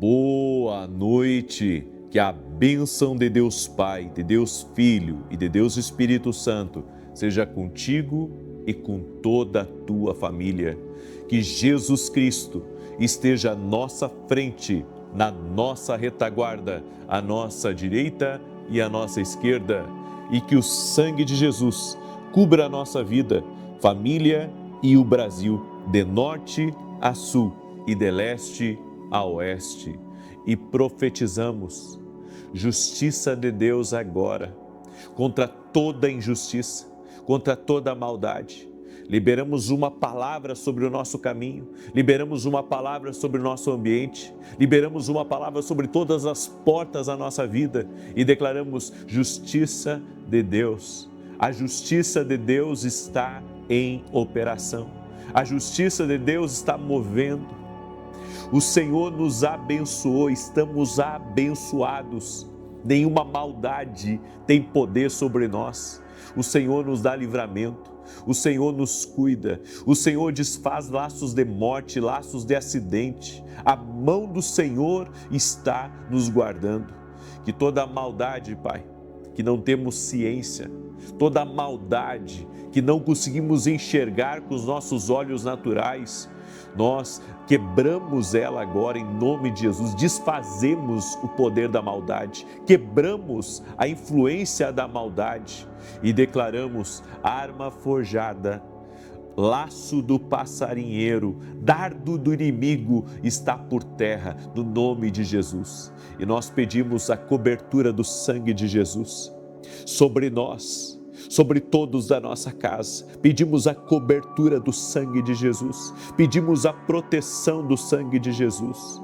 Boa noite, que a bênção de Deus Pai, de Deus Filho e de Deus Espírito Santo seja contigo e com toda a tua família. Que Jesus Cristo esteja à nossa frente, na nossa retaguarda, à nossa direita e à nossa esquerda, e que o sangue de Jesus cubra a nossa vida, família e o Brasil, de norte a sul e de leste a oeste. E profetizamos justiça de Deus agora, contra toda injustiça, contra toda maldade. Liberamos uma palavra sobre o nosso caminho, liberamos uma palavra sobre o nosso ambiente, liberamos uma palavra sobre todas as portas da nossa vida e declaramos justiça de Deus. A justiça de Deus está em operação, a justiça de Deus está movendo. O Senhor nos abençoou, estamos abençoados. Nenhuma maldade tem poder sobre nós. O Senhor nos dá livramento, o Senhor nos cuida, o Senhor desfaz laços de morte, laços de acidente. A mão do Senhor está nos guardando. Que toda maldade, Pai, que não temos ciência, toda maldade que não conseguimos enxergar com os nossos olhos naturais, nós quebramos ela agora em nome de Jesus, desfazemos o poder da maldade, quebramos a influência da maldade e declaramos arma forjada, laço do passarinheiro, dardo do inimigo está por terra, no nome de Jesus. E nós pedimos a cobertura do sangue de Jesus sobre nós, sobre todos da nossa casa. Pedimos a cobertura do sangue de Jesus, pedimos a proteção do sangue de Jesus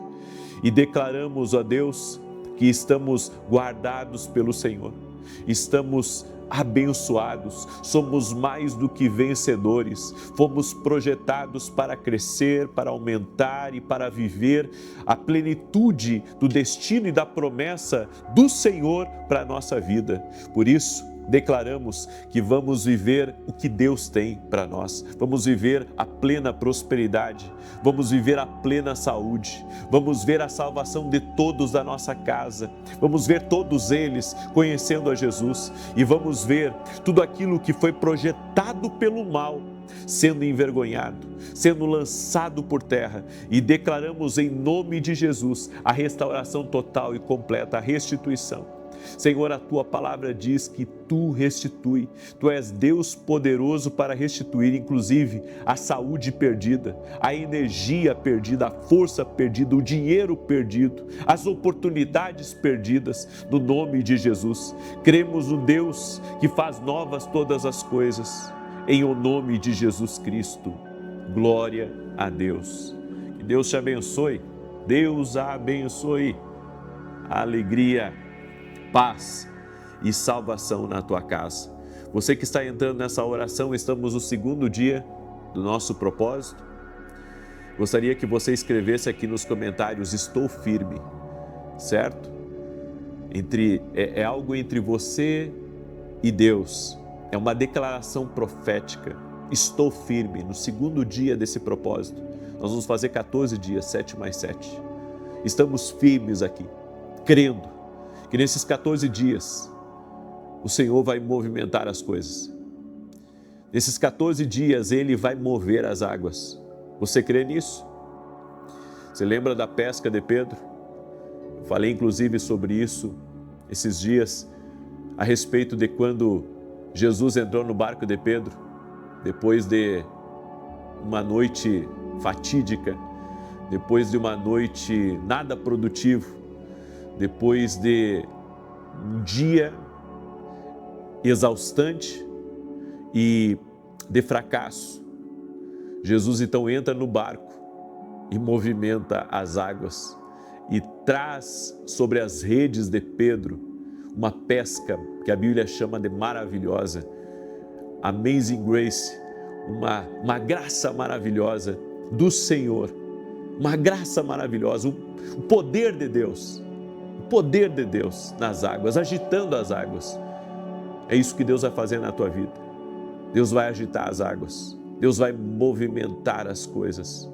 e declaramos a Deus que estamos guardados pelo Senhor, estamos abençoados, somos mais do que vencedores, fomos projetados para crescer, para aumentar e para viver a plenitude do destino e da promessa do Senhor para a nossa vida. Por isso, declaramos que vamos viver o que Deus tem para nós, vamos viver a plena prosperidade, vamos viver a plena saúde, vamos ver a salvação de todos da nossa casa, vamos ver todos eles conhecendo a Jesus e vamos ver tudo aquilo que foi projetado pelo mal sendo envergonhado, sendo lançado por terra, e declaramos em nome de Jesus a restauração total e completa, a restituição. Senhor, a tua palavra diz que tu restitui, tu és Deus poderoso para restituir, inclusive a saúde perdida, a energia perdida, a força perdida, o dinheiro perdido, as oportunidades perdidas, no nome de Jesus. Cremos no Deus que faz novas todas as coisas, em o nome de Jesus Cristo. Glória a Deus. Que Deus te abençoe, Deus a abençoe. Alegria, paz e salvação na tua casa. Você que está entrando nessa oração, estamos no segundo dia do nosso propósito. Gostaria que você escrevesse aqui nos comentários: estou firme, certo? É algo entre você e Deus, é uma declaração profética. Estou firme, no segundo dia desse propósito. Nós vamos fazer 14 dias, 7 mais 7. Estamos firmes aqui, crendo que nesses 14 dias o Senhor vai movimentar as coisas. Nesses 14 dias Ele vai mover as águas. Você crê nisso? Você lembra da pesca de Pedro? Eu falei inclusive sobre isso esses dias, a respeito de quando Jesus entrou no barco de Pedro, depois de uma noite fatídica, depois de uma noite nada produtivo, depois de um dia exaustante e de fracasso. Jesus então entra no barco e movimenta as águas e traz sobre as redes de Pedro uma pesca que a Bíblia chama de maravilhosa, Amazing Grace, uma graça maravilhosa do Senhor, uma graça maravilhosa, o poder de Deus. Poder de Deus nas águas, agitando as águas. É isso que Deus vai fazer na tua vida. Deus vai agitar as águas, Deus vai movimentar as coisas.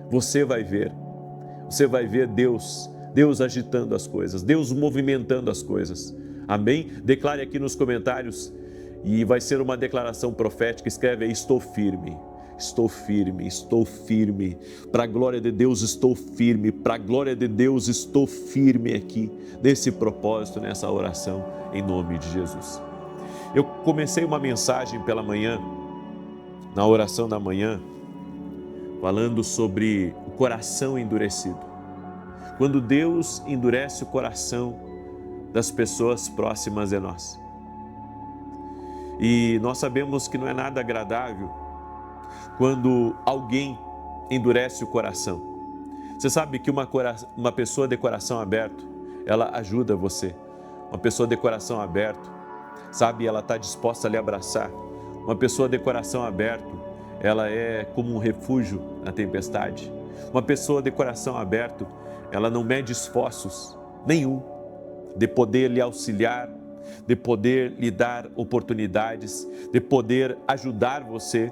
Você vai ver Deus Deus agitando as coisas, Deus movimentando as coisas. Amém? Declare aqui nos comentários e vai ser uma declaração profética. Escreve aí: estou firme. Estou firme, estou firme. Para a glória de Deus, estou firme. Para a glória de Deus, estou firme aqui, nesse propósito, nessa oração, em nome de Jesus. Eu comecei uma mensagem pela manhã, na oração da manhã, falando sobre o coração endurecido. Quando Deus endurece o coração das pessoas próximas de nós. E nós sabemos que não é nada agradável quando alguém endurece o coração. Você sabe que uma pessoa de coração aberto, ela ajuda você. Uma pessoa de coração aberto, sabe, ela está disposta a lhe abraçar. Uma pessoa de coração aberto, ela é como um refúgio na tempestade. Uma pessoa de coração aberto, ela não mede esforços nenhum de poder lhe auxiliar, de poder lhe dar oportunidades, de poder ajudar você.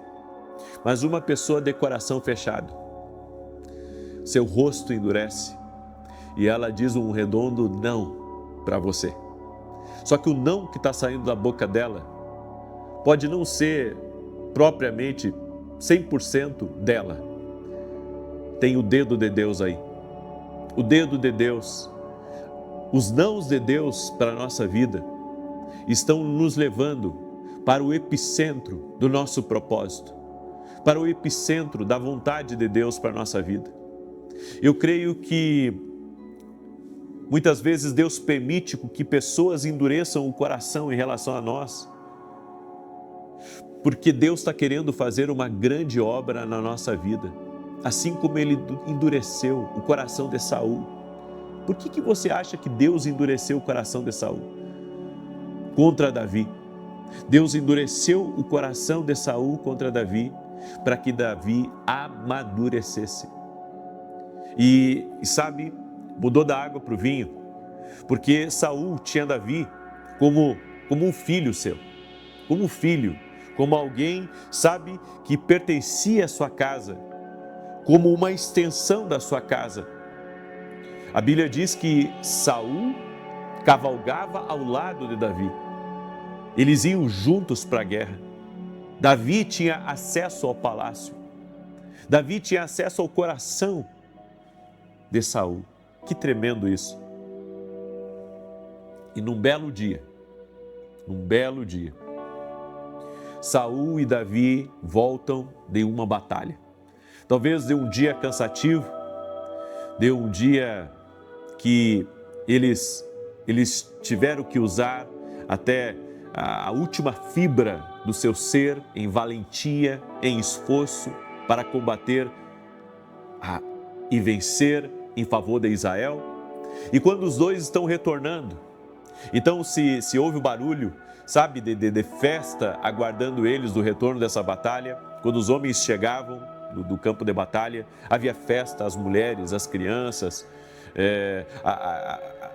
Mas uma pessoa de coração fechado, seu rosto endurece e ela diz um redondo não para você. Só que o não que está saindo da boca dela pode não ser propriamente 100% dela. Tem o dedo de Deus aí. O dedo de Deus. Os nãos de Deus para a nossa vida estão nos levando para o epicentro do nosso propósito, para o epicentro da vontade de Deus para a nossa vida. Eu creio que muitas vezes Deus permite que pessoas endureçam o coração em relação a nós, porque Deus está querendo fazer uma grande obra na nossa vida, assim como Ele endureceu o coração de Saul. Por que você acha que Deus endureceu o coração de Saul contra Davi? Deus endureceu o coração de Saul contra Davi para que Davi amadurecesse. E sabe, mudou da água para o vinho, porque Saul tinha Davi como um filho seu, como um filho, como alguém, sabe, que pertencia à sua casa, como uma extensão da sua casa. A Bíblia diz que Saul cavalgava ao lado de Davi. Eles iam juntos para a guerra. Davi tinha acesso ao palácio. Davi tinha acesso ao coração de Saul. Que tremendo isso. E num belo dia, Saul e Davi voltam de uma batalha. Talvez de um dia cansativo, de um dia que eles tiveram que usar até a última fibra do seu ser em valentia, em esforço para combater e vencer em favor de Israel. E quando os dois estão retornando, então se ouve o barulho, sabe, de festa aguardando eles do retorno dessa batalha, quando os homens chegavam do campo de batalha, havia festa, as mulheres, as crianças,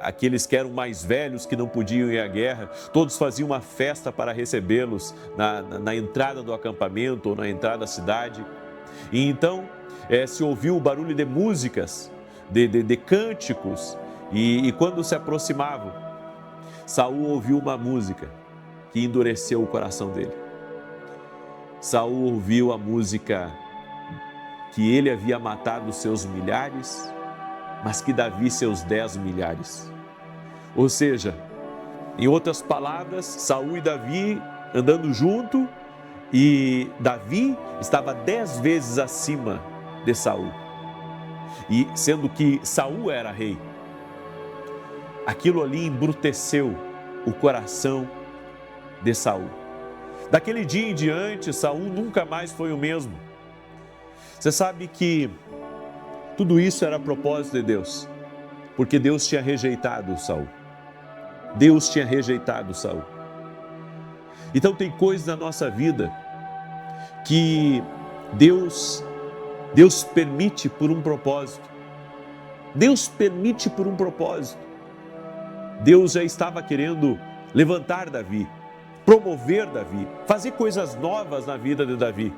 aqueles que eram mais velhos que não podiam ir à guerra, todos faziam uma festa para recebê-los na entrada do acampamento ou na entrada da cidade. E então se ouviu o barulho de músicas, de cânticos, e quando se aproximavam, Saul ouviu uma música que endureceu o coração dele. Saul ouviu a música que ele havia matado seus milhares, mas que Davi seus 10 milhares. Ou seja, em outras palavras, Saul e Davi andando junto, e Davi estava 10 vezes acima de Saul. E sendo que Saul era rei, aquilo ali embruteceu o coração de Saul. Daquele dia em diante, Saul nunca mais foi o mesmo. Você sabe que tudo isso era propósito de Deus, porque Deus tinha rejeitado Saul. Deus tinha rejeitado Saul. Então tem coisas na nossa vida que Deus permite por um propósito. Deus permite por um propósito. Deus já estava querendo levantar Davi, promover Davi, fazer coisas novas na vida de Davi.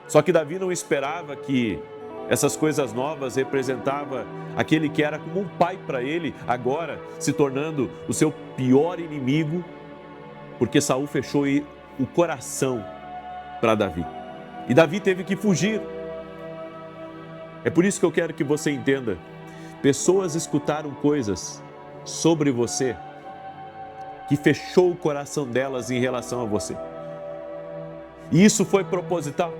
Só que Davi não esperava que Essas coisas novas representava aquele que era como um pai para ele, agora se tornando o seu pior inimigo, porque Saul fechou o coração para Davi. E Davi teve que fugir. É por isso que eu quero que você entenda. Pessoas escutaram coisas sobre você que fechou o coração delas em relação a você. E isso foi proposital.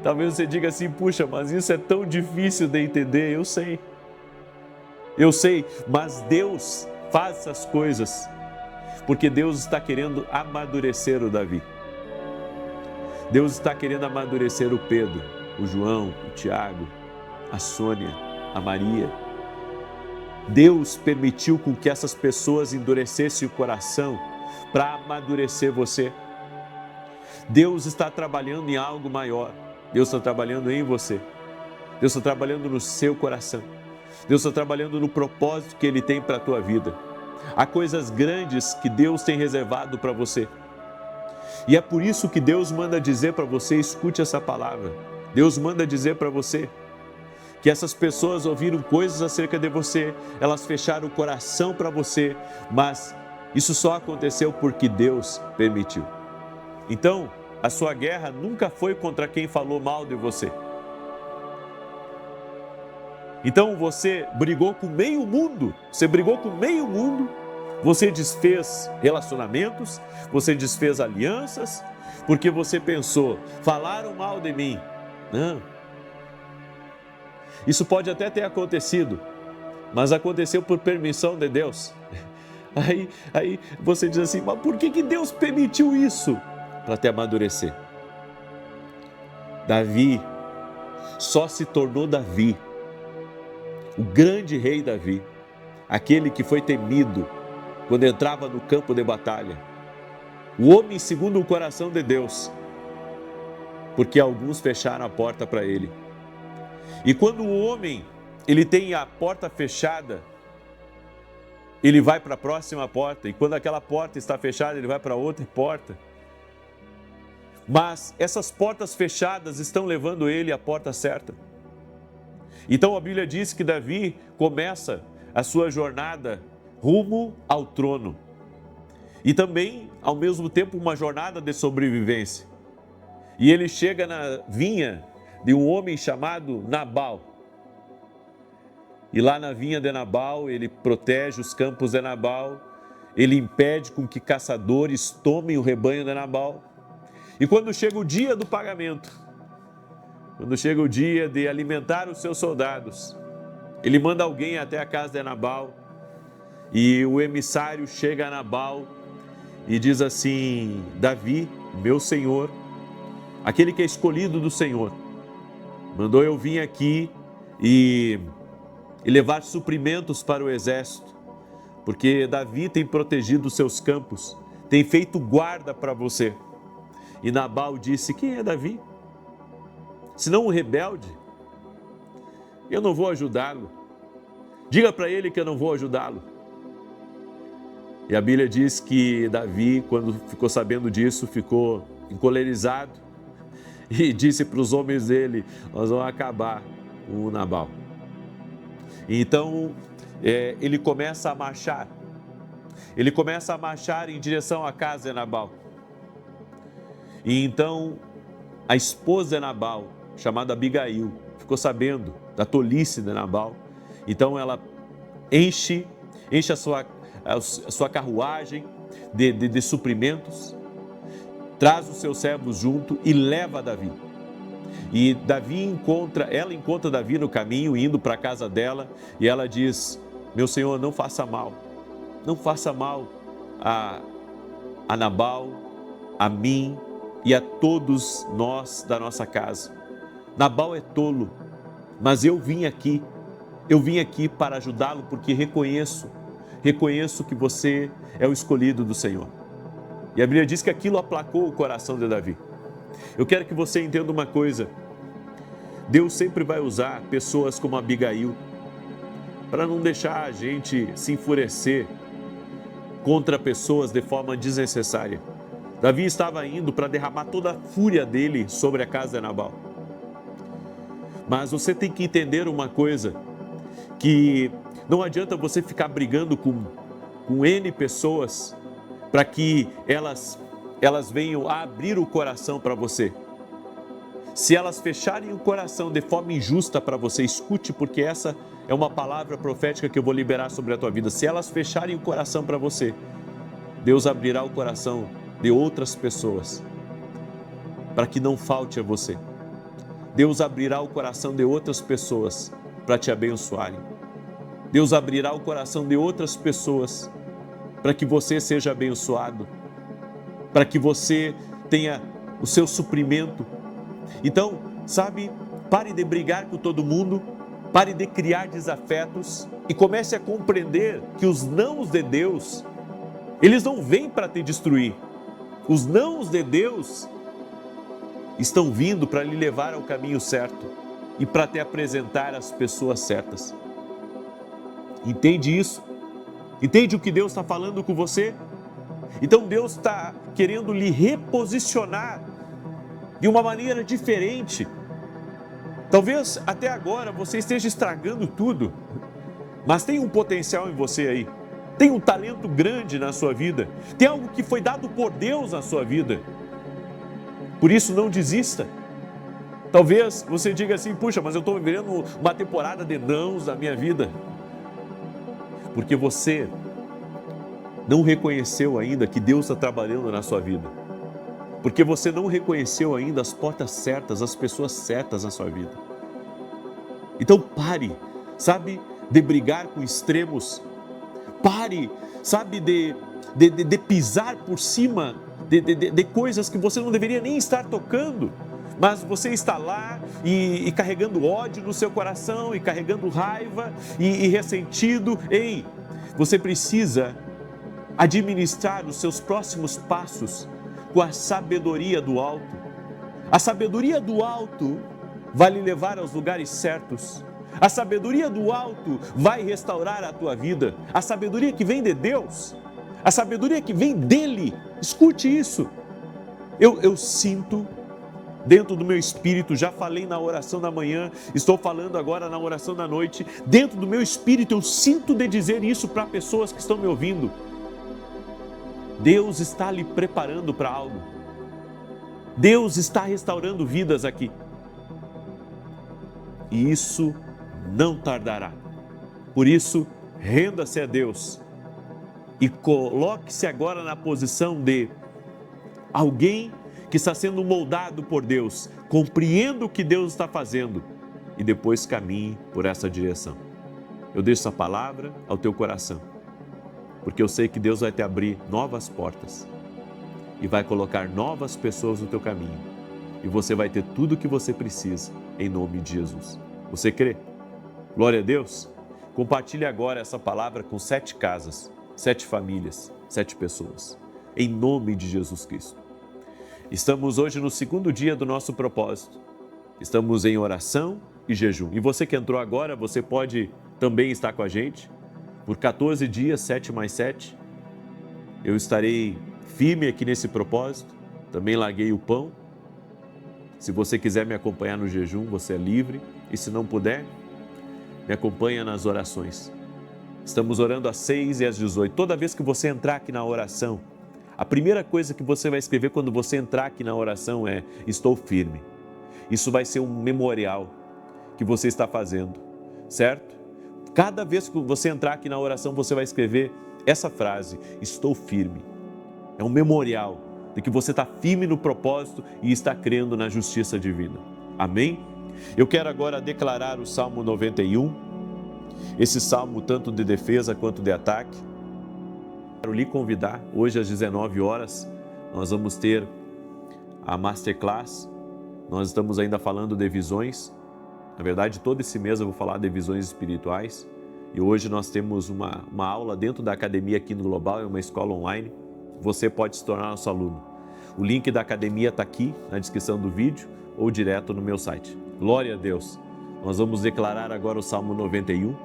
Talvez você diga assim, puxa, mas isso é tão difícil de entender. Eu sei, mas Deus faz essas coisas porque Deus está querendo amadurecer o Davi. Deus está querendo amadurecer o Pedro, o João, o Tiago, a Sônia, a Maria. Deus permitiu com que essas pessoas endurecessem o coração para amadurecer você. Deus está trabalhando em algo maior. Deus está trabalhando em você. Deus está trabalhando no seu coração. Deus está trabalhando no propósito que Ele tem para a tua vida. Há coisas grandes que Deus tem reservado para você. E é por isso que Deus manda dizer para você, escute essa palavra. Deus manda dizer para você que essas pessoas ouviram coisas acerca de você, elas fecharam o coração para você, mas isso só aconteceu porque Deus permitiu. Então, a sua guerra nunca foi contra quem falou mal de você. Então você brigou com meio mundo, você desfez relacionamentos, você desfez alianças, porque você pensou, falaram mal de mim. Não. Isso pode até ter acontecido, mas aconteceu por permissão de Deus. Aí você diz assim, mas por que Deus permitiu isso? Para te amadurecer. Davi só se tornou Davi, o grande rei Davi, aquele que foi temido quando entrava no campo de batalha, o homem segundo o coração de Deus, porque alguns fecharam a porta para ele. E quando o homem ele tem a porta fechada, ele vai para a próxima porta, e quando aquela porta está fechada, ele vai para outra porta. Mas essas portas fechadas estão levando ele à porta certa. Então a Bíblia diz que Davi começa a sua jornada rumo ao trono. E também, ao mesmo tempo, uma jornada de sobrevivência. E ele chega na vinha de um homem chamado Nabal. E lá na vinha de Nabal, ele protege os campos de Nabal, ele impede com que caçadores tomem o rebanho de Nabal. E quando chega o dia do pagamento, quando chega o dia de alimentar os seus soldados, ele manda alguém até a casa de Nabal, e o emissário chega a Nabal e diz assim, Davi, meu senhor, aquele que é escolhido do Senhor, mandou eu vir aqui e levar suprimentos para o exército, porque Davi tem protegido os seus campos, tem feito guarda para você. E Nabal disse, quem é Davi? Senão um rebelde? Eu não vou ajudá-lo. Diga para ele que eu não vou ajudá-lo. E a Bíblia diz que Davi, quando ficou sabendo disso, ficou encolerizado e disse para os homens dele, nós vamos acabar com o Nabal. E então ele começa a marchar. Ele começa a marchar em direção à casa de Nabal. E então a esposa de Nabal, chamada Abigail, ficou sabendo da tolice de Nabal. Então ela enche a sua carruagem de suprimentos, traz os seus servos junto e leva Davi. E ela encontra Davi no caminho, indo para a casa dela, e ela diz, meu senhor, não faça mal a Nabal, a mim e a todos nós da nossa casa. Nabal é tolo, mas eu vim aqui para ajudá-lo, porque reconheço que você é o escolhido do Senhor. E a Bíblia diz que aquilo aplacou o coração de Davi. Eu quero que você entenda uma coisa, Deus sempre vai usar pessoas como Abigail, para não deixar a gente se enfurecer contra pessoas de forma desnecessária. Davi estava indo para derramar toda a fúria dele sobre a casa de Nabal. Mas você tem que entender uma coisa, que não adianta você ficar brigando com N pessoas para que elas venham a abrir o coração para você. Se elas fecharem o coração de forma injusta para você, escute, porque essa é uma palavra profética que eu vou liberar sobre a tua vida. Se elas fecharem o coração para você, Deus abrirá o coração de outras pessoas para que não falte a você. Deus abrirá o coração de outras pessoas para te abençoarem. Deus abrirá o coração de outras pessoas para que você seja abençoado, para que você tenha o seu suprimento. Então, sabe, pare de brigar com todo mundo, pare de criar desafetos e comece a compreender que os nãos de Deus, eles não vêm para te destruir. Os nãos de Deus estão vindo para lhe levar ao caminho certo e para te apresentar as pessoas certas. Entende isso? Entende o que Deus está falando com você? Então Deus está querendo lhe reposicionar de uma maneira diferente. Talvez até agora você esteja estragando tudo, mas tem um potencial em você aí. Tem um talento grande na sua vida. Tem algo que foi dado por Deus na sua vida. Por isso, não desista. Talvez você diga assim, puxa, mas eu estou vivendo uma temporada de nãos na minha vida. Porque você não reconheceu ainda que Deus está trabalhando na sua vida. Porque você não reconheceu ainda as portas certas, as pessoas certas na sua vida. Então pare, sabe, de brigar com extremos. Pare, sabe, de pisar por cima de coisas que você não deveria nem estar tocando. Mas você está lá e carregando ódio no seu coração, e carregando raiva e ressentido. Ei, você precisa administrar os seus próximos passos com a sabedoria do alto. A sabedoria do alto vai lhe levar aos lugares certos. A sabedoria do alto vai restaurar a tua vida. A sabedoria que vem de Deus, a sabedoria que vem dele. Escute isso. Eu sinto dentro do meu espírito, já falei na oração da manhã, estou falando agora na oração da noite. Dentro do meu espírito eu sinto de dizer isso para pessoas que estão me ouvindo. Deus está lhe preparando para algo. Deus está restaurando vidas aqui. E isso não tardará. Por isso, renda-se a Deus e coloque-se agora na posição de alguém que está sendo moldado por Deus. Compreenda o que Deus está fazendo e depois caminhe por essa direção. Eu deixo essa palavra ao teu coração, porque eu sei que Deus vai te abrir novas portas e vai colocar novas pessoas no teu caminho. E você vai ter tudo o que você precisa, em nome de Jesus. Você crê? Glória a Deus. Compartilhe agora essa palavra com 7 casas, 7 famílias, 7 pessoas, em nome de Jesus Cristo. Estamos hoje no 2º dia do nosso propósito. Estamos em oração e jejum. E você que entrou agora, você pode também estar com a gente. Por 14 dias, 7 mais 7, eu estarei firme aqui nesse propósito. Também larguei o pão. Se você quiser me acompanhar no jejum, você é livre. E se não puder, me acompanha nas orações. Estamos orando às 6 e às 18. Toda vez que você entrar aqui na oração, a primeira coisa que você vai escrever quando você entrar aqui na oração é: estou firme. Isso vai ser um memorial que você está fazendo, certo? Cada vez que você entrar aqui na oração, você vai escrever essa frase: estou firme. É um memorial de que você está firme no propósito e está crendo na justiça divina. Amém? Eu quero agora declarar o Salmo 91, esse salmo tanto de defesa quanto de ataque. Quero lhe convidar, hoje às 19 horas, nós vamos ter a Masterclass. Nós estamos ainda falando de visões. Na verdade, todo esse mês eu vou falar de visões espirituais. E hoje nós temos uma aula dentro da academia aqui no Global, é uma escola online. Você pode se tornar nosso aluno. O link da academia está aqui na descrição do vídeo ou direto no meu site. Glória a Deus! Nós vamos declarar agora o Salmo 91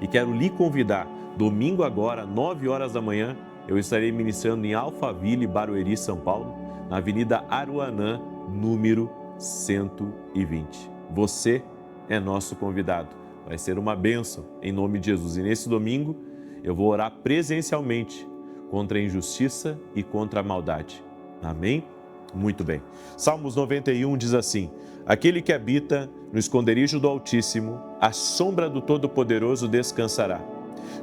e quero lhe convidar. Domingo agora, 9 horas da manhã, eu estarei ministrando em Alphaville, Barueri, São Paulo, na Avenida Aruanã, número 120. Você é nosso convidado. Vai ser uma bênção em nome de Jesus. E nesse domingo eu vou orar presencialmente contra a injustiça e contra a maldade. Amém? Muito bem. Salmos 91 diz assim: aquele que habita no esconderijo do Altíssimo, à sombra do Todo-Poderoso descansará.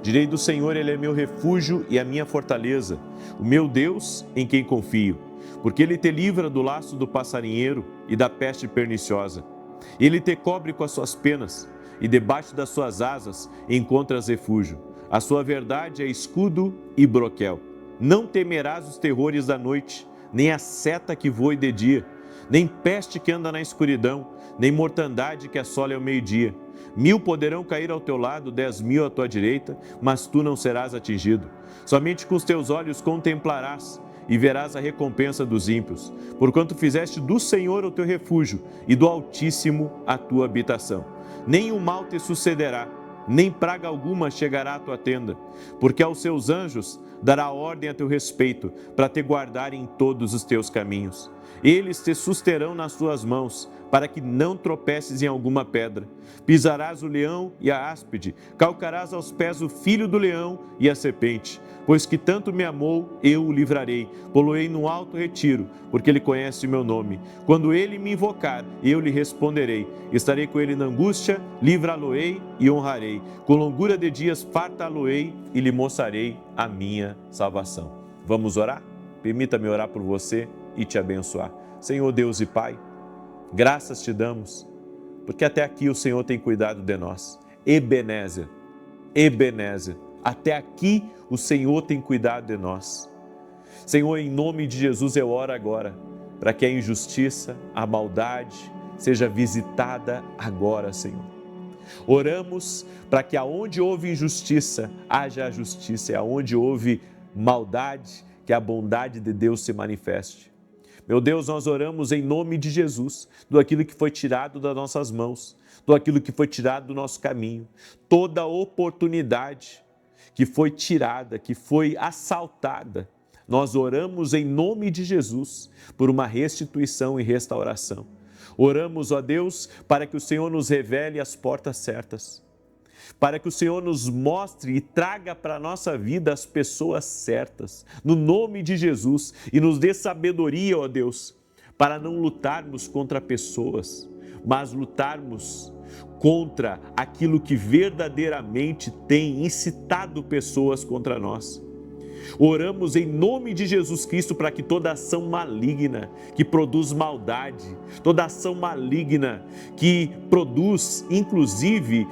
Direi do Senhor, Ele é meu refúgio e a minha fortaleza, o meu Deus em quem confio. Porque Ele te livra do laço do passarinheiro e da peste perniciosa. Ele te cobre com as suas penas e debaixo das suas asas encontras refúgio. A sua verdade é escudo e broquel. Não temerás os terrores da noite, nem a seta que voe de dia, nem peste que anda na escuridão, nem mortandade que assola ao meio-dia. 1000 poderão cair ao teu lado, 10.000 à tua direita, mas tu não serás atingido. Somente com os teus olhos contemplarás e verás a recompensa dos ímpios, porquanto fizeste do Senhor o teu refúgio e do Altíssimo a tua habitação. Nenhum mal te sucederá, nem praga alguma chegará à tua tenda, porque aos seus anjos dará ordem a teu respeito, para te guardarem em todos os teus caminhos. Eles te susterão nas tuas mãos, para que não tropeces em alguma pedra. Pisarás o leão e a áspide, calcarás aos pés o filho do leão e a serpente. Pois que tanto me amou, eu o livrarei, pô-lo-ei no alto retiro, porque ele conhece o meu nome. Quando ele me invocar, eu lhe responderei. Estarei com ele na angústia, livrá-lo-ei e honrarei. Com longura de dias fartá-lo-ei e lhe mostrarei a minha salvação. Vamos orar? Permita-me orar por você e te abençoar. Senhor Deus e Pai, graças te damos, porque até aqui o Senhor tem cuidado de nós. Ebenezer, Ebenezer, até aqui o Senhor tem cuidado de nós. Senhor, em nome de Jesus eu oro agora, para que a injustiça, a maldade seja visitada agora, Senhor. Oramos para que aonde houve injustiça, haja justiça, e aonde houve maldade, que a bondade de Deus se manifeste. Meu Deus, nós oramos em nome de Jesus, do aquilo que foi tirado das nossas mãos, do aquilo que foi tirado do nosso caminho, toda oportunidade que foi tirada, que foi assaltada, nós oramos em nome de Jesus por uma restituição e restauração. Oramos, ó Deus, para que o Senhor nos revele as portas certas, para que o Senhor nos mostre e traga para a nossa vida as pessoas certas, no nome de Jesus, e nos dê sabedoria, ó Deus, para não lutarmos contra pessoas, mas lutarmos contra aquilo que verdadeiramente tem incitado pessoas contra nós. Oramos em nome de Jesus Cristo para que toda ação maligna que produz maldade, toda ação maligna que produz, inclusive,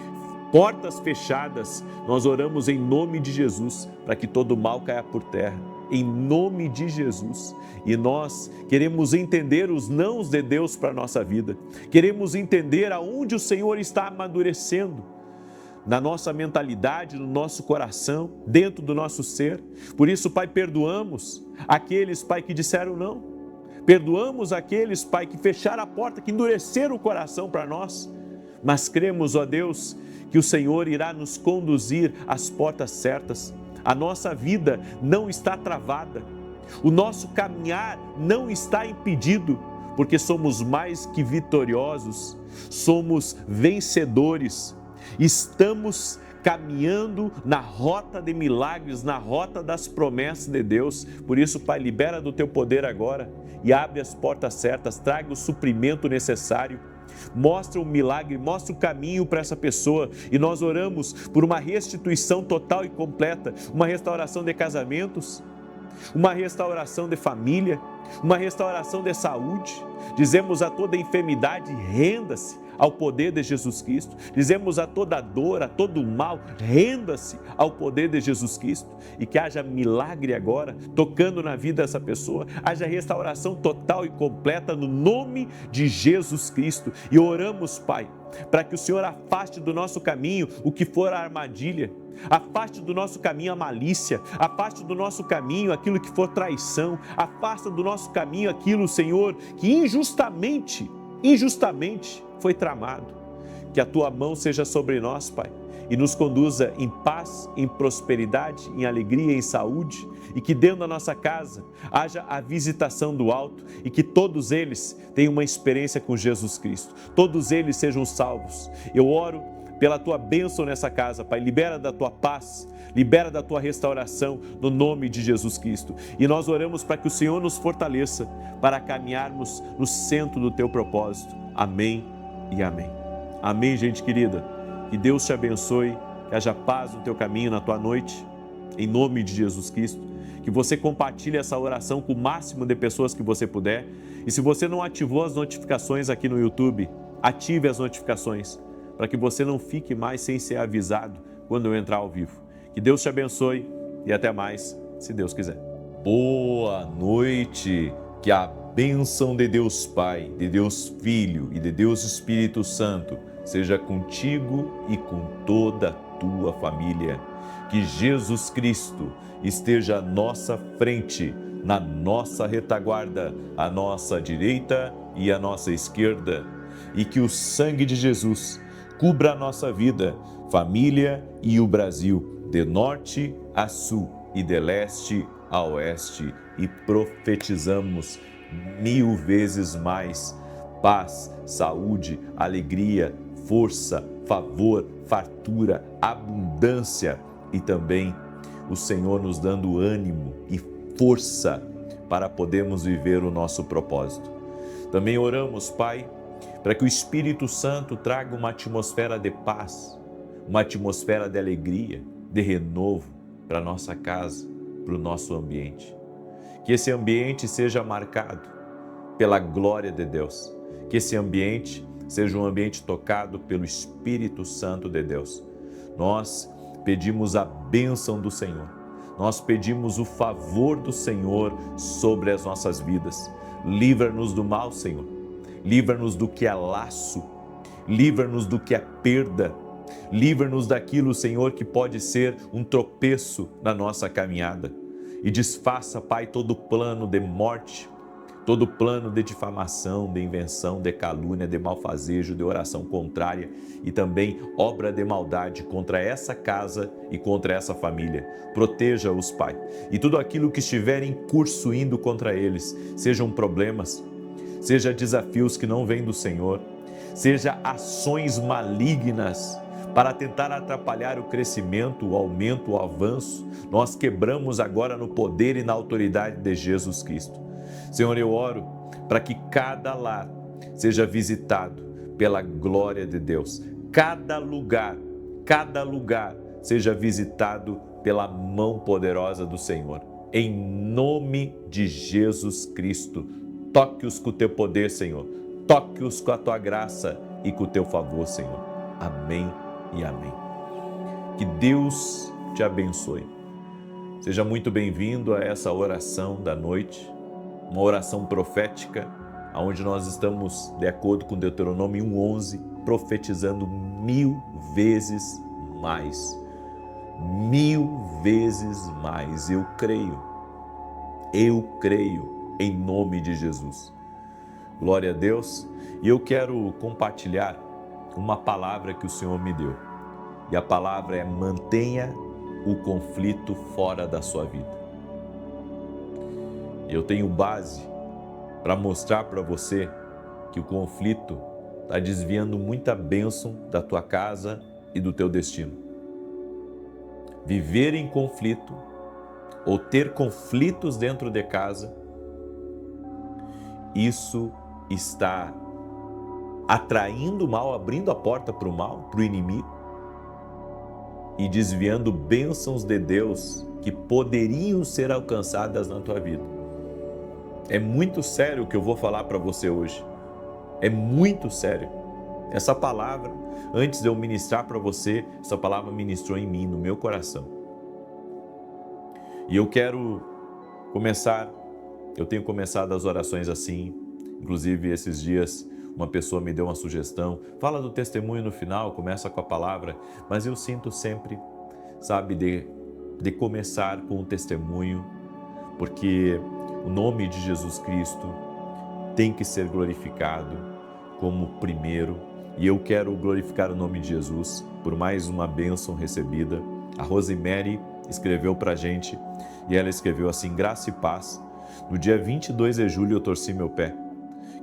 portas fechadas, nós oramos em nome de Jesus para que todo mal caia por terra, em nome de Jesus. E nós queremos entender os nãos de Deus para a nossa vida, queremos entender aonde o Senhor está amadurecendo na nossa mentalidade, no nosso coração, dentro do nosso ser. Por isso, Pai, perdoamos aqueles, Pai, que disseram não. Perdoamos aqueles, Pai, que fecharam a porta, que endureceram o coração para nós. Mas cremos, ó Deus, que o Senhor irá nos conduzir às portas certas. A nossa vida não está travada. O nosso caminhar não está impedido, porque somos mais que vitoriosos, somos vencedores. Estamos caminhando na rota de milagres, na rota das promessas de Deus. Por isso, Pai, libera do teu poder agora e abre as portas certas, traga o suprimento necessário. Mostra o milagre, mostra o caminho para essa pessoa, e nós oramos por uma restituição total e completa, uma restauração de casamentos, uma restauração de família, uma restauração de saúde. Dizemos a toda enfermidade, renda-se ao poder de Jesus Cristo. Dizemos a toda dor, a todo mal, renda-se ao poder de Jesus Cristo, e que haja milagre agora, tocando na vida dessa pessoa, haja restauração total e completa no nome de Jesus Cristo. E oramos, Pai, para que o Senhor afaste do nosso caminho o que for a armadilha, afaste do nosso caminho a malícia, afaste do nosso caminho aquilo que for traição, afasta do nosso caminho aquilo, Senhor, que injustamente foi tramado. Que a tua mão seja sobre nós, Pai, e nos conduza em paz, em prosperidade, em alegria, em saúde, e que dentro da nossa casa haja a visitação do alto e que todos eles tenham uma experiência com Jesus Cristo, todos eles sejam salvos. Eu oro pela tua bênção nessa casa, Pai, libera da tua paz, libera da tua restauração no nome de Jesus Cristo. E nós oramos para que o Senhor nos fortaleça para caminharmos no centro do teu propósito. Amém e amém. Amém, gente querida. Que Deus te abençoe, que haja paz no teu caminho, na tua noite, em nome de Jesus Cristo. Que você compartilhe essa oração com o máximo de pessoas que você puder. E se você não ativou as notificações aqui no YouTube, ative as notificações, para que você não fique mais sem ser avisado quando eu entrar ao vivo. Que Deus te abençoe e até mais, se Deus quiser. Boa noite, que a bênção de Deus Pai, de Deus Filho e de Deus Espírito Santo seja contigo e com toda a tua família. Que Jesus Cristo esteja à nossa frente, na nossa retaguarda, à nossa direita e à nossa esquerda. E que o sangue de Jesus cubra a nossa vida, família e o Brasil, de norte a sul e de leste a oeste. E profetizamos 1000 vezes mais paz, saúde, alegria, força, favor, fartura, abundância e também o Senhor nos dando ânimo e força para podermos viver o nosso propósito. Também oramos, Pai, para que o Espírito Santo traga uma atmosfera de paz, uma atmosfera de alegria, de renovo para a nossa casa, para o nosso ambiente. Que esse ambiente seja marcado pela glória de Deus, que esse ambiente seja um ambiente tocado pelo Espírito Santo de Deus. Nós pedimos a bênção do Senhor, nós pedimos o favor do Senhor sobre as nossas vidas. Livra-nos do mal, Senhor, livra-nos do que é laço, livra-nos do que é perda, livra-nos daquilo, Senhor, que pode ser um tropeço na nossa caminhada. E desfaça, Pai, todo plano de morte, todo plano de difamação, de invenção, de calúnia, de malfazejo, de oração contrária e também obra de maldade contra essa casa e contra essa família. Proteja-os, Pai. E tudo aquilo que estiver em curso indo contra eles, sejam problemas, seja desafios que não vêm do Senhor, seja ações malignas para tentar atrapalhar o crescimento, o aumento, o avanço, nós quebramos agora no poder e na autoridade de Jesus Cristo. Senhor, eu oro para que cada lar seja visitado pela glória de Deus. Cada lugar seja visitado pela mão poderosa do Senhor. Em nome de Jesus Cristo, toque-os com o teu poder, Senhor. Toque-os com a tua graça e com o teu favor, Senhor. Amém e amém. Que Deus te abençoe. Seja muito bem-vindo a essa oração da noite, uma oração profética, onde nós estamos, de acordo com Deuteronômio 1:11, profetizando 1000 vezes mais. 1000 vezes mais. Eu creio em nome de Jesus. Glória a Deus. E eu quero compartilhar uma palavra que o Senhor me deu. E a palavra é: mantenha o conflito fora da sua vida. Eu tenho base para mostrar para você que o conflito está desviando muita bênção da tua casa e do teu destino. Viver em conflito ou ter conflitos dentro de casa, isso está atraindo o mal, abrindo a porta para o mal, para o inimigo e desviando bênçãos de Deus que poderiam ser alcançadas na tua vida. É muito sério o que eu vou falar para você hoje. É muito sério. Essa palavra, antes de eu ministrar para você, essa palavra ministrou em mim, no meu coração. E eu quero começar, eu tenho começado as orações assim, inclusive esses dias uma pessoa me deu uma sugestão, fala do testemunho no final, começa com a palavra, mas eu sinto sempre, sabe, de começar com o testemunho, porque o nome de Jesus Cristo tem que ser glorificado como primeiro, E eu quero glorificar o nome de Jesus por mais uma bênção recebida. A Rosemary escreveu para a gente e ela escreveu assim: graça e paz. No dia 22 de julho eu torci meu pé,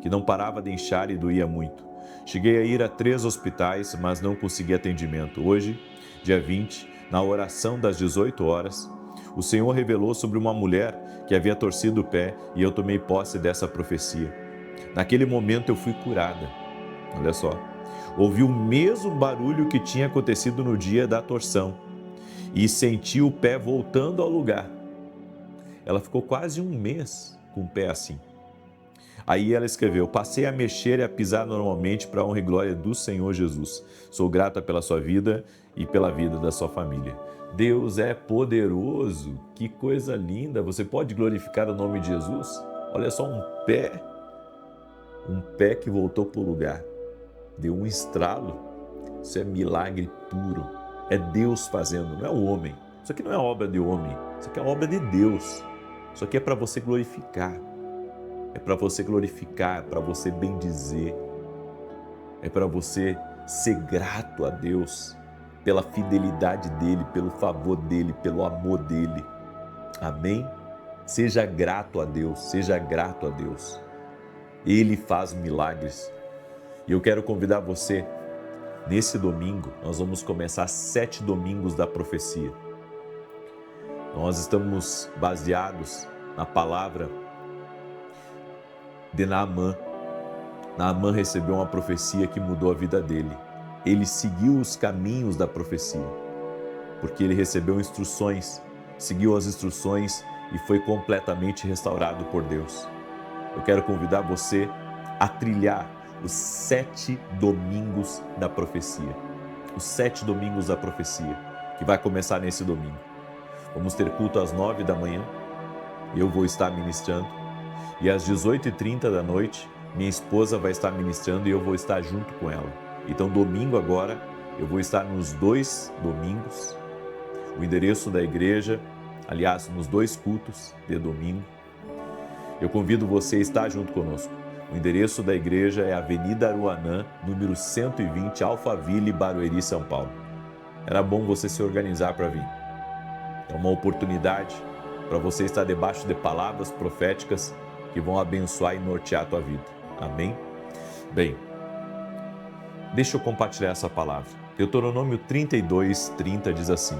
que não parava de inchar e doía muito. Cheguei a ir a 3 hospitais, mas não consegui atendimento. Hoje, dia 20, na oração das 18 horas, o Senhor revelou sobre uma mulher que havia torcido o pé e eu tomei posse dessa profecia. Naquele momento eu fui curada. Olha só. Ouvi o mesmo barulho que tinha acontecido no dia da torção e senti o pé voltando ao lugar. Ela ficou quase um mês com o pé assim. Aí ela escreveu: passei a mexer e a pisar normalmente para a honra e glória do Senhor Jesus. Sou grata pela sua vida e pela vida da sua família. Deus é poderoso, que coisa linda. Você pode glorificar o nome de Jesus? Olha só, um pé que voltou para o lugar. Deu um estralo. Isso é milagre puro. É Deus fazendo, não é o homem. Isso aqui não é obra de homem, isso aqui é obra de Deus. Isso aqui é para você glorificar. É para você glorificar, é para você bendizer. É para você ser grato a Deus pela fidelidade dEle, pelo favor dEle, pelo amor dEle. Amém? Seja grato a Deus, seja grato a Deus. Ele faz milagres. E eu quero convidar você, nesse domingo, nós vamos começar 7 domingos da profecia. Nós estamos baseados na palavra de Naamã. Naamã recebeu uma profecia que mudou a vida dele. Ele seguiu os caminhos da profecia, porque ele recebeu instruções, seguiu as instruções e foi completamente restaurado por Deus. Eu quero convidar você a trilhar os 7 domingos da profecia. Os 7 domingos da profecia, que vai começar nesse domingo. Vamos ter culto às 9 da manhã, eu vou estar ministrando, e às 18h30 da noite, minha esposa vai estar ministrando e eu vou estar junto com ela. Então, domingo agora, eu vou estar nos 2 domingos, o endereço da igreja, aliás, nos 2 cultos de domingo. Eu convido você a estar junto conosco. O endereço da igreja é Avenida Aruanã, número 120, Alphaville, Barueri, São Paulo. Era bom você se organizar para vir. É uma oportunidade para você estar debaixo de palavras proféticas que vão abençoar e nortear a tua vida. Amém? Bem, deixa eu compartilhar essa palavra. Deuteronômio 32:30 diz assim: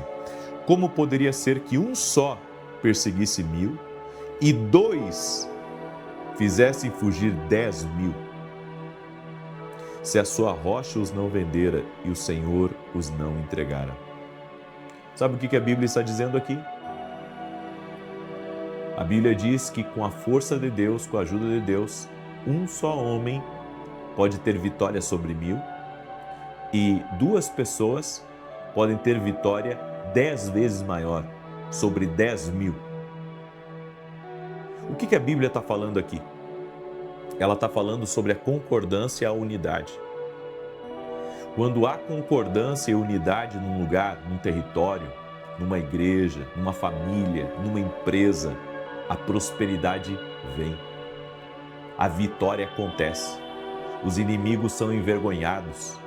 como poderia ser que um só perseguisse 1000 e 2 fizessem fugir 10.000? Se a sua rocha os não vendera e o Senhor os não entregara. Sabe o que a Bíblia está dizendo aqui? A Bíblia diz que com a força de Deus, com a ajuda de Deus, um só homem pode ter vitória sobre 1000 e 2 pessoas podem ter vitória 10 vezes maior sobre 10.000. O que a Bíblia está falando aqui? Ela está falando sobre a concordância e a unidade. Quando há concordância e unidade num lugar, num território, numa igreja, numa família, numa empresa, a prosperidade vem. A vitória acontece. Os inimigos são envergonhados.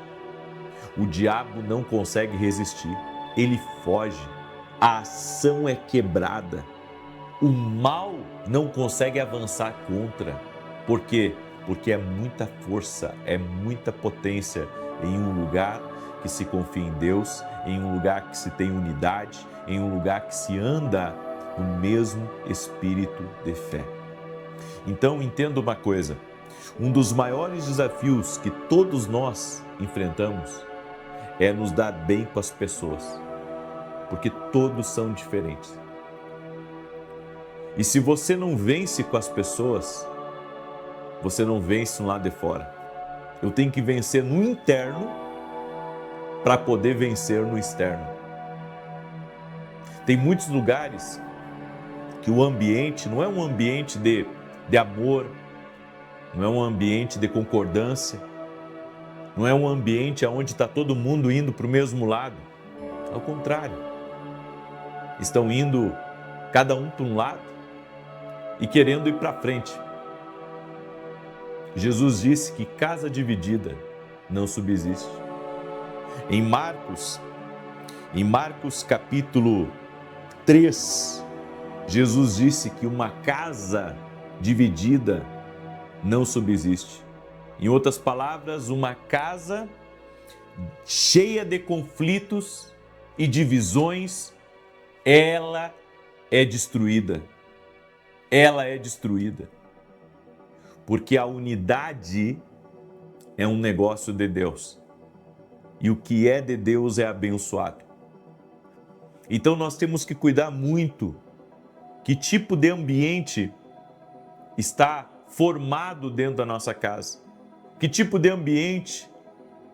O diabo não consegue resistir. Ele foge. A ação é quebrada. O mal não consegue avançar contra. Por quê? Porque é muita força, é muita potência em um lugar que se confia em Deus, em um lugar que se tem unidade, em um lugar que se anda no mesmo espírito de fé. Então, entenda uma coisa: um dos maiores desafios que todos nós enfrentamos é nos dar bem com as pessoas, porque todos são diferentes. E se você não vence com as pessoas, você não vence no lado de fora. Eu tenho que vencer no interno para poder vencer no externo. Tem muitos lugares que o ambiente não é um ambiente de amor, não é um ambiente de concordância, não é um ambiente onde está todo mundo indo para o mesmo lado. Ao contrário, estão indo cada um para um lado e querendo ir para frente. Jesus disse que casa dividida não subsiste. Em Marcos capítulo 3, Jesus disse que uma casa dividida não subsiste. Em outras palavras, uma casa cheia de conflitos e divisões, ela é destruída. Ela é destruída. Porque a unidade é um negócio de Deus. E o que é de Deus é abençoado. Então nós temos que cuidar muito que tipo de ambiente está formado dentro da nossa casa. Que tipo de ambiente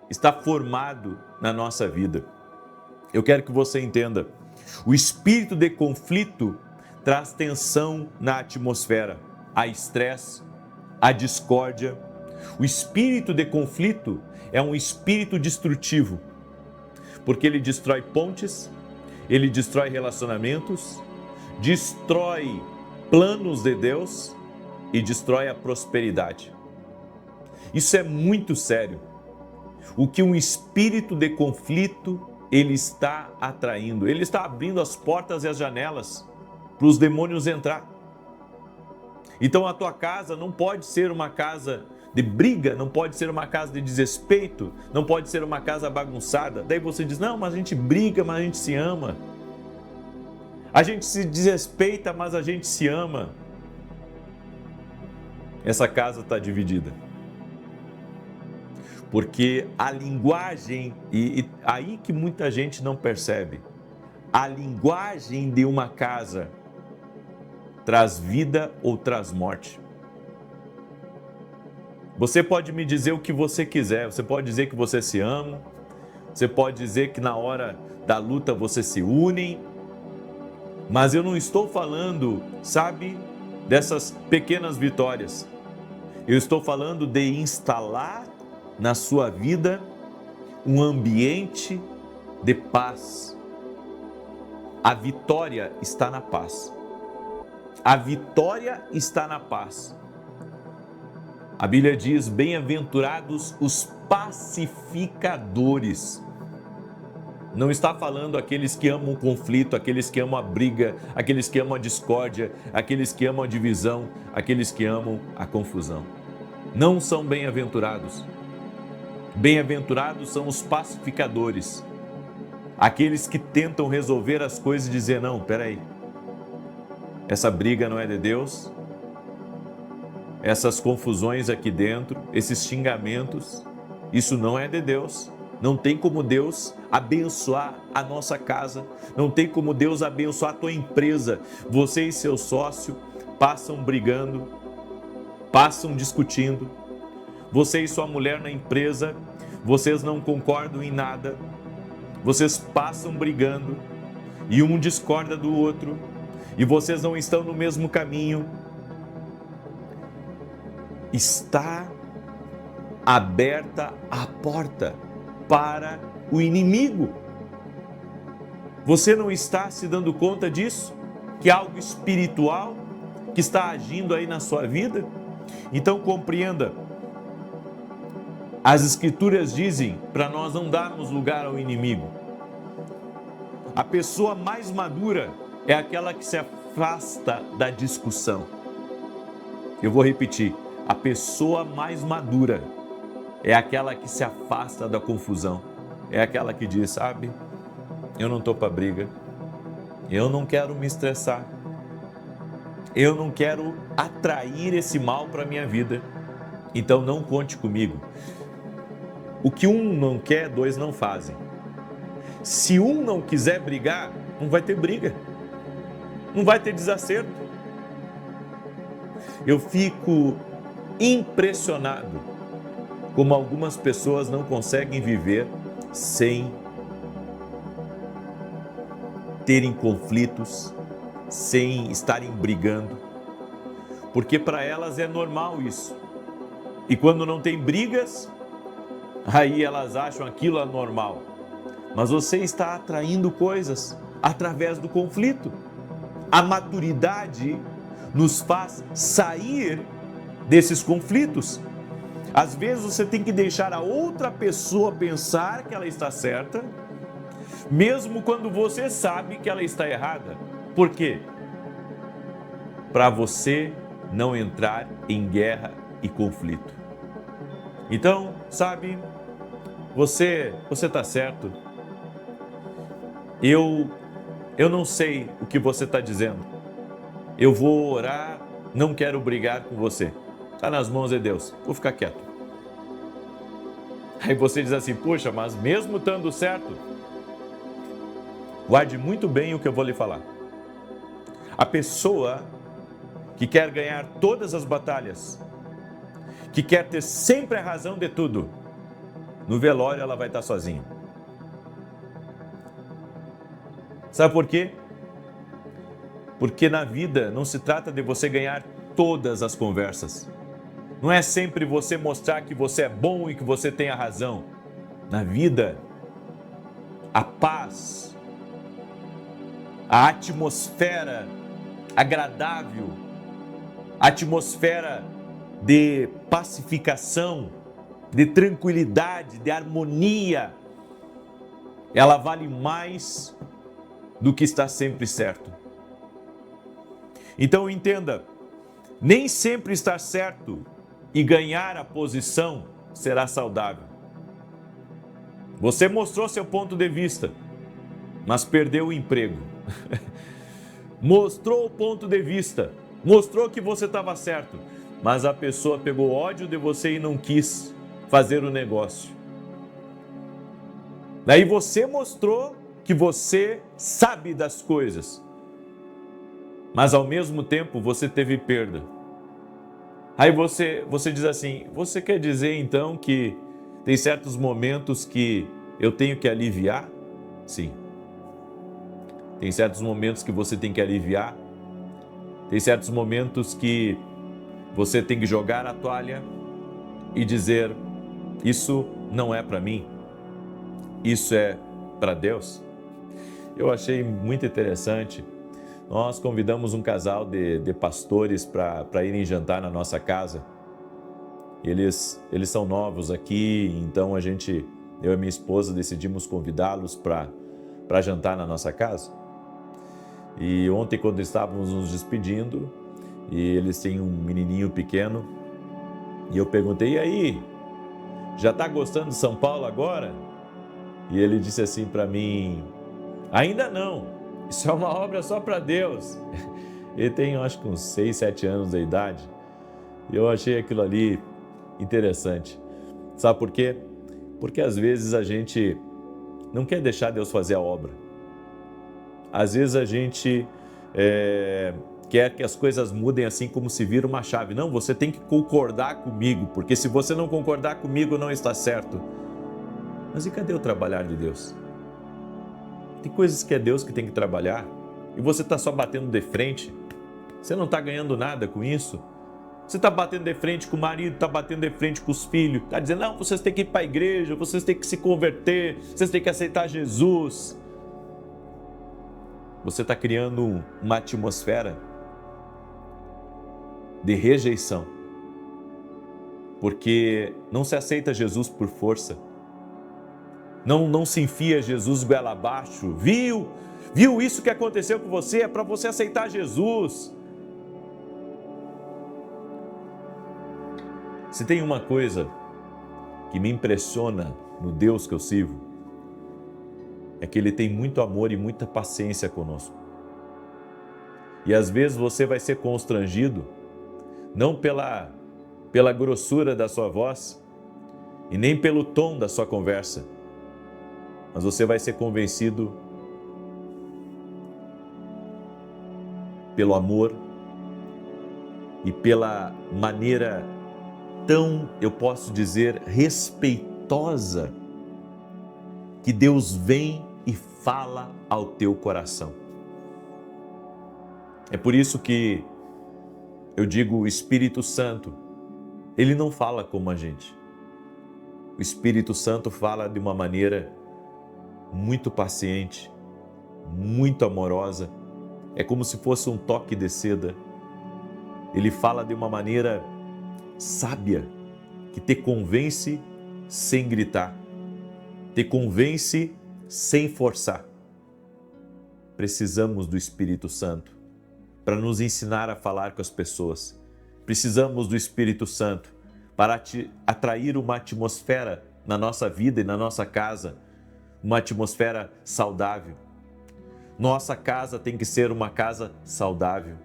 está formado na nossa vida. Eu quero que você entenda. O espírito de conflito traz tensão na atmosfera, há estresse, há discórdia. O espírito de conflito é um espírito destrutivo, porque ele destrói pontes, ele destrói relacionamentos, destrói planos de Deus e destrói a prosperidade. Isso é muito sério. O que um espírito de conflito ele está atraindo, ele está abrindo as portas e as janelas para os demônios entrar. Então a tua casa não pode ser uma casa de briga, não pode ser uma casa de desrespeito, não pode ser uma casa bagunçada. Daí você diz, não, mas a gente briga, mas a gente se ama. A gente se desrespeita, mas a gente se ama. Essa casa está dividida. Porque a linguagem, e aí que muita gente não percebe, a linguagem de uma casa traz vida ou traz morte. Você pode me dizer o que você quiser, você pode dizer que você se ama, você pode dizer que na hora da luta você se unem, mas eu não estou falando, sabe, dessas pequenas vitórias. Eu estou falando de instalar na sua vida um ambiente de paz. A vitória está na paz. A vitória está na paz. A Bíblia diz, bem-aventurados os pacificadores. Não está falando aqueles que amam o conflito, aqueles que amam a briga, aqueles que amam a discórdia, aqueles que amam a divisão, aqueles que amam a confusão. Não são bem-aventurados. Bem-aventurados são os pacificadores, aqueles que tentam resolver as coisas e dizer, não, peraí, essa briga não é de Deus, essas confusões aqui dentro, esses xingamentos, isso não é de Deus. Não tem como Deus abençoar a nossa casa, não tem como Deus abençoar a tua empresa. Você e seu sócio passam brigando, passam discutindo. Você e sua mulher na empresa, vocês não concordam em nada, vocês passam brigando e um discorda do outro e vocês não estão no mesmo caminho. Está aberta a porta para o inimigo. Você não está se dando conta disso? Que é algo espiritual que está agindo aí na sua vida? Então compreenda. As Escrituras dizem para nós não darmos lugar ao inimigo. A pessoa mais madura é aquela que se afasta da discussão. Eu vou repetir. A pessoa mais madura é aquela que se afasta da confusão. É aquela que diz, sabe, eu não estou para briga. Eu não quero me estressar. Eu não quero atrair esse mal para a minha vida. Então não conte comigo. O que um não quer, dois não fazem. Se um não quiser brigar, não vai ter briga. Não vai ter desacerto. Eu fico impressionado como algumas pessoas não conseguem viver sem terem conflitos, sem estarem brigando. Porque para elas é normal isso. E quando não tem brigas, aí elas acham aquilo anormal. Mas você está atraindo coisas através do conflito. A maturidade nos faz sair desses conflitos. Às vezes você tem que deixar a outra pessoa pensar que ela está certa, mesmo quando você sabe que ela está errada. Por quê? Para você não entrar em guerra e conflito. Então, sabe, você está certo. Eu não sei o que você está dizendo. Eu vou orar, não quero brigar com você. Está nas mãos de Deus, vou ficar quieto. Aí você diz assim, puxa, mas mesmo estando certo, guarde muito bem o que eu vou lhe falar. A pessoa que quer ganhar todas as batalhas, que quer ter sempre a razão de tudo, no velório ela vai estar sozinha. Sabe por quê? Porque na vida não se trata de você ganhar todas as conversas. Não é sempre você mostrar que você é bom e que você tem a razão. Na vida, a paz, a atmosfera agradável, a atmosfera de pacificação, de tranquilidade, de harmonia, ela vale mais do que estar sempre certo. Então entenda, nem sempre estar certo e ganhar a posição será saudável. Você mostrou seu ponto de vista, mas perdeu o emprego. Mostrou o ponto de vista, mostrou que você estava certo, mas a pessoa pegou ódio de você e não quis fazer o negócio. Daí você mostrou que você sabe das coisas, mas ao mesmo tempo você teve perda. Aí você diz assim, você quer dizer então que tem certos momentos que eu tenho que aliviar? Sim. Tem certos momentos que você tem que aliviar. Tem certos momentos que você tem que jogar a toalha e dizer, isso não é para mim, isso é para Deus. Eu achei muito interessante. Nós convidamos um casal de pastores para irem jantar na nossa casa. Eles são novos aqui, então eu e minha esposa decidimos convidá-los para jantar na nossa casa. E ontem, quando estávamos nos despedindo, e eles têm um menininho pequeno, e eu perguntei, e aí, já está gostando de São Paulo agora? E ele disse assim para mim, ainda não, isso é uma obra só para Deus. Ele tem, acho que uns 6, 7 anos de idade, e eu achei aquilo ali interessante. Sabe por quê? Porque às vezes a gente não quer deixar Deus fazer a obra. Às vezes a gente quer que as coisas mudem assim como se vira uma chave. Não, você tem que concordar comigo, porque se você não concordar comigo, não está certo. Mas e cadê o trabalhar de Deus? Tem coisas que é Deus que tem que trabalhar e você está só batendo de frente. Você não está ganhando nada com isso. Você está batendo de frente com o marido, está batendo de frente com os filhos, está dizendo, não, vocês têm que ir para a igreja, vocês têm que se converter, vocês têm que aceitar Jesus. Você está criando uma atmosfera de rejeição, porque não se aceita Jesus por força, não se enfia Jesus goela abaixo, viu isso que aconteceu com você, é para você aceitar Jesus. Se tem uma coisa que me impressiona no Deus que eu sirvo, é que Ele tem muito amor e muita paciência conosco. E às vezes você vai ser constrangido, não pela grossura da sua voz, e nem pelo tom da sua conversa, mas você vai ser convencido pelo amor e pela maneira tão, eu posso dizer, respeitosa que Deus vem e fala ao teu coração. É por isso que eu digo, o Espírito Santo, ele não fala como a gente. O Espírito Santo fala de uma maneira muito paciente, muito amorosa. É como se fosse um toque de seda. Ele fala de uma maneira sábia. que te convence sem gritar, te convence sem forçar. Precisamos do Espírito Santo para nos ensinar a falar com as pessoas. Precisamos do Espírito Santo para atrair uma atmosfera na nossa vida e na nossa casa, uma atmosfera saudável. Nossa casa tem que ser uma casa saudável.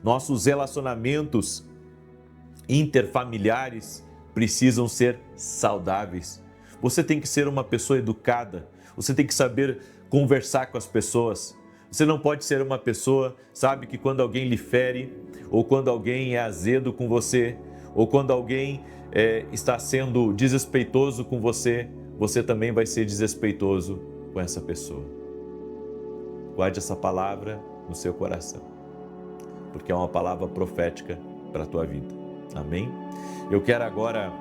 Nossos relacionamentos interfamiliares precisam ser saudáveis. Você tem que ser uma pessoa educada, você tem que saber conversar com as pessoas. Você não pode ser uma pessoa, sabe, que quando alguém lhe fere, ou quando alguém é azedo com você, ou quando alguém está sendo desrespeitoso com você, você também vai ser desrespeitoso com essa pessoa. Guarde essa palavra no seu coração, porque é uma palavra profética para a tua vida. Amém? Eu quero agora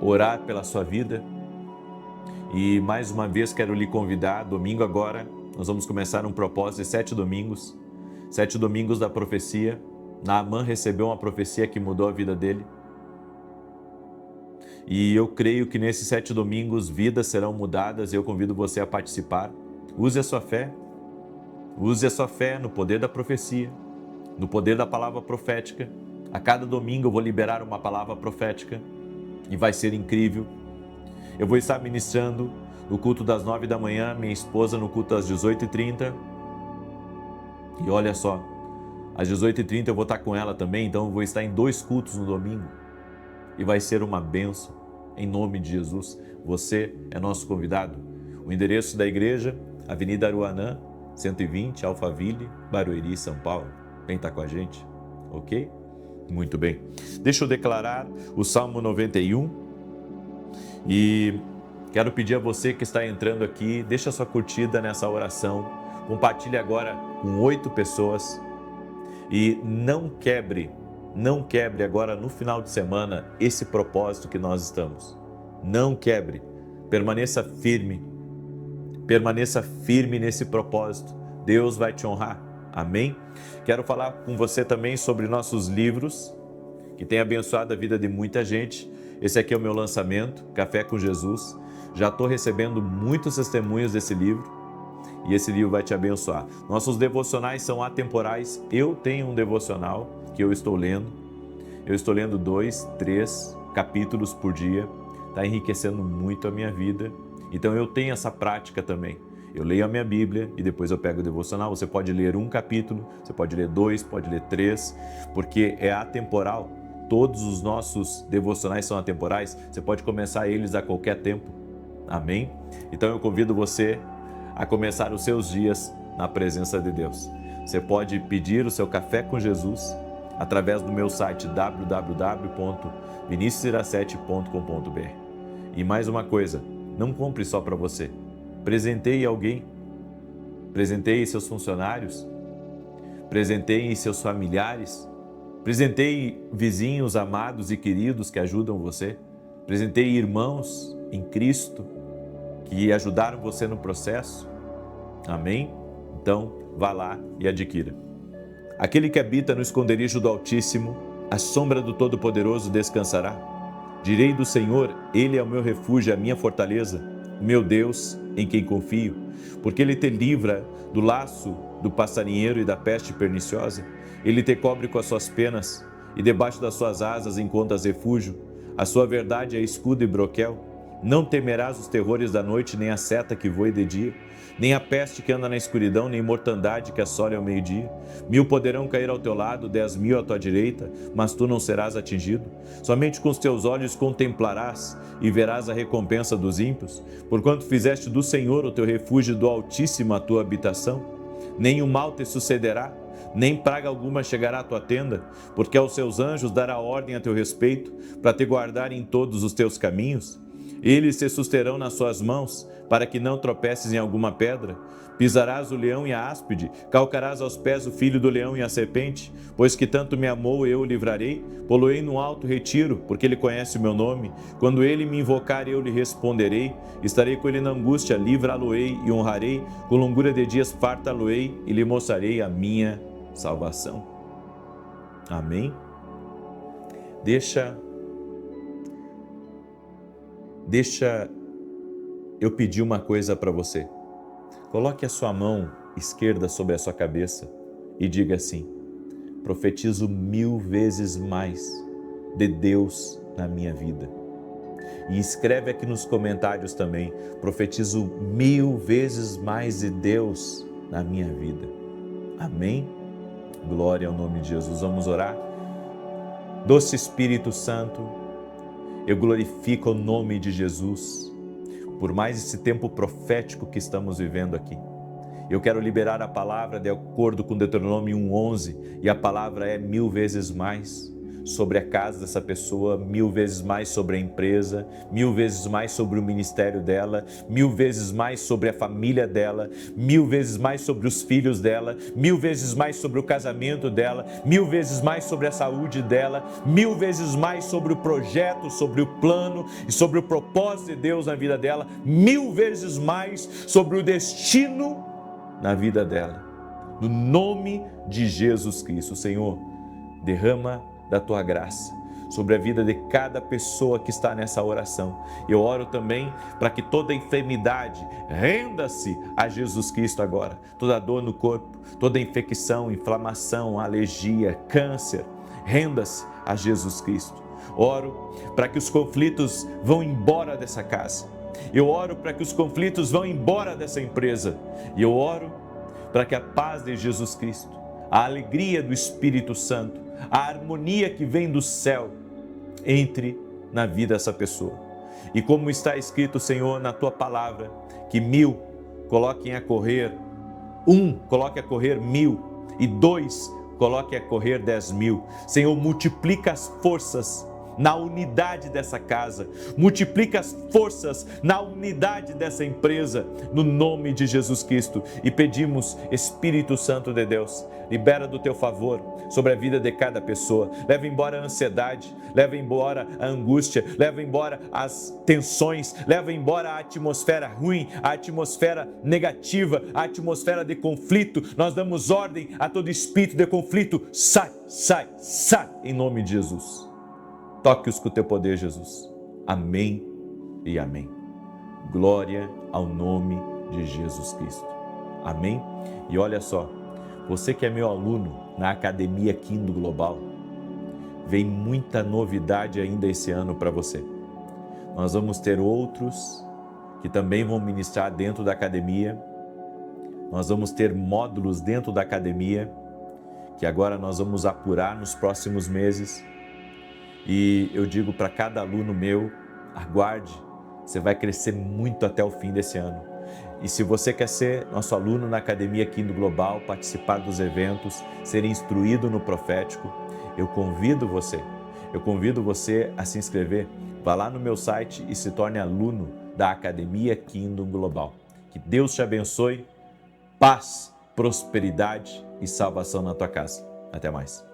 orar pela sua vida e mais uma vez quero lhe convidar, domingo agora, nós vamos começar um propósito de 7 domingos, 7 domingos da profecia. Naamã recebeu uma profecia que mudou a vida dele. E eu creio que nesses 7 domingos vidas serão mudadas e eu convido você a participar. Use a sua fé no poder da profecia, no poder da palavra profética. A cada domingo eu vou liberar uma palavra profética e vai ser incrível. Eu vou estar ministrando no culto das 9 da manhã, minha esposa no culto das 18h30. E olha só, às 18h30 eu vou estar com ela também, então eu vou estar em 2 cultos no domingo. E vai ser uma bênção, em nome de Jesus. Você é nosso convidado. O endereço da igreja, Avenida Aruanã, 120, Alphaville, Barueri, São Paulo. Vem estar com a gente, ok? Muito bem. Deixa eu declarar o Salmo 91 e quero pedir a você que está entrando aqui, deixa a sua curtida nessa oração, compartilhe agora com 8 pessoas e não quebre agora no final de semana esse propósito que nós estamos. Não quebre, permaneça firme nesse propósito. Deus vai te honrar, amém? Quero falar com você também sobre nossos livros, que tem abençoado a vida de muita gente. Esse aqui é o meu lançamento, Café com Jesus. Já estou recebendo muitos testemunhos desse livro e esse livro vai te abençoar. Nossos devocionais são atemporais. Eu tenho um devocional que eu estou lendo. Eu estou lendo 2, 3 capítulos por dia. Está enriquecendo muito a minha vida. Então eu tenho essa prática também. Eu leio a minha Bíblia e depois eu pego o devocional. Você pode ler 1 capítulo, você pode ler 2, pode ler 3, porque é atemporal. Todos os nossos devocionais são atemporais. Você pode começar eles a qualquer tempo. Amém? Então eu convido você a começar os seus dias na presença de Deus. Você pode pedir o seu Café com Jesus através do meu site www.viniciusiracete.com.br. E mais uma coisa, não compre só para você. Presenteie alguém. Presenteie seus funcionários. Presenteie seus familiares. Presenteie vizinhos amados e queridos que ajudam você. Presenteie irmãos em Cristo que ajudaram você no processo. Amém? Então, vá lá e adquira. Aquele que habita no esconderijo do Altíssimo, a sombra do Todo-Poderoso descansará. Direi do Senhor, Ele é o meu refúgio, a minha fortaleza, o meu Deus em quem confio, porque Ele te livra do laço do passarinheiro e da peste perniciosa. Ele te cobre com as suas penas e debaixo das suas asas encontras refúgio. A sua verdade é escudo e broquel. Não temerás os terrores da noite, nem a seta que voe de dia, nem a peste que anda na escuridão, nem mortandade que assole ao meio-dia. 1000 poderão cair ao teu lado, 10.000 à tua direita, mas tu não serás atingido. Somente com os teus olhos contemplarás e verás a recompensa dos ímpios, porquanto fizeste do Senhor o teu refúgio, do Altíssimo a tua habitação. Nenhum mal te sucederá, nem praga alguma chegará à tua tenda, porque aos seus anjos dará ordem a teu respeito, para te guardar em todos os teus caminhos. Eles te susterão nas suas mãos, para que não tropeces em alguma pedra. Pisarás o leão e a áspide, calcarás aos pés o filho do leão e a serpente, pois que tanto me amou, eu o livrarei, poloei no alto retiro, porque ele conhece o meu nome. Quando ele me invocar, eu lhe responderei, estarei com ele na angústia, livrá-lo-ei e honrarei, com longura de dias fartá-lo-ei e lhe mostrarei a minha salvação. Amém? Deixa eu pedir uma coisa para você. Coloque a sua mão esquerda sobre a sua cabeça e diga assim: profetizo 1000 vezes mais de Deus na minha vida. E escreve aqui nos comentários também: profetizo 1000 vezes mais de Deus na minha vida. Amém? Glória ao nome de Jesus. Vamos orar? Doce Espírito Santo, eu glorifico o nome de Jesus por mais esse tempo profético que estamos vivendo aqui. Eu quero liberar a palavra de acordo com Deuteronômio 1:11, e a palavra é 1000 vezes mais sobre a casa dessa pessoa, 1000 vezes mais sobre a empresa, 1000 vezes mais sobre o ministério dela, 1000 vezes mais sobre a família dela, 1000 vezes mais sobre os filhos dela, 1000 vezes mais sobre o casamento dela, 1000 vezes mais sobre a saúde dela, 1000 vezes mais sobre o projeto, sobre o plano e sobre o propósito de Deus na vida dela, 1000 vezes mais sobre o destino na vida dela. No nome de Jesus Cristo, Senhor, derrama da tua graça sobre a vida de cada pessoa que está nessa oração. Eu oro também para que toda enfermidade renda-se a Jesus Cristo agora. Toda dor no corpo, toda infecção, inflamação, alergia, câncer, renda-se a Jesus Cristo. Oro para que os conflitos vão embora dessa casa. Eu oro para que os conflitos vão embora dessa empresa. E eu oro para que a paz de Jesus Cristo, a alegria do Espírito Santo, a harmonia que vem do céu entre na vida dessa pessoa. E como está escrito, Senhor, na tua palavra, que 1000 coloquem a correr, coloque a correr 1000 e 2 coloque a correr 10.000. Senhor, multiplica as forças na unidade dessa casa, multiplica as forças na unidade dessa empresa, no nome de Jesus Cristo. E pedimos, Espírito Santo de Deus, libera do teu favor sobre a vida de cada pessoa, leva embora a ansiedade, leva embora a angústia, leva embora as tensões, leva embora a atmosfera ruim, a atmosfera negativa, a atmosfera de conflito. Nós damos ordem a todo espírito de conflito: sai, sai, sai, em nome de Jesus. Toque-os com o teu poder, Jesus. Amém e amém. Glória ao nome de Jesus Cristo. Amém? E olha só, você que é meu aluno na Academia Quindo Global, vem muita novidade ainda esse ano para você. Nós vamos ter outros que também vão ministrar dentro da academia. Nós vamos ter módulos dentro da academia, que agora nós vamos apurar nos próximos meses. E eu digo para cada aluno meu, aguarde, você vai crescer muito até o fim desse ano. E se você quer ser nosso aluno na Academia Quindo Global, participar dos eventos, ser instruído no profético, eu convido você a se inscrever. Vá lá no meu site e se torne aluno da Academia Quindo Global. Que Deus te abençoe, paz, prosperidade e salvação na tua casa. Até mais.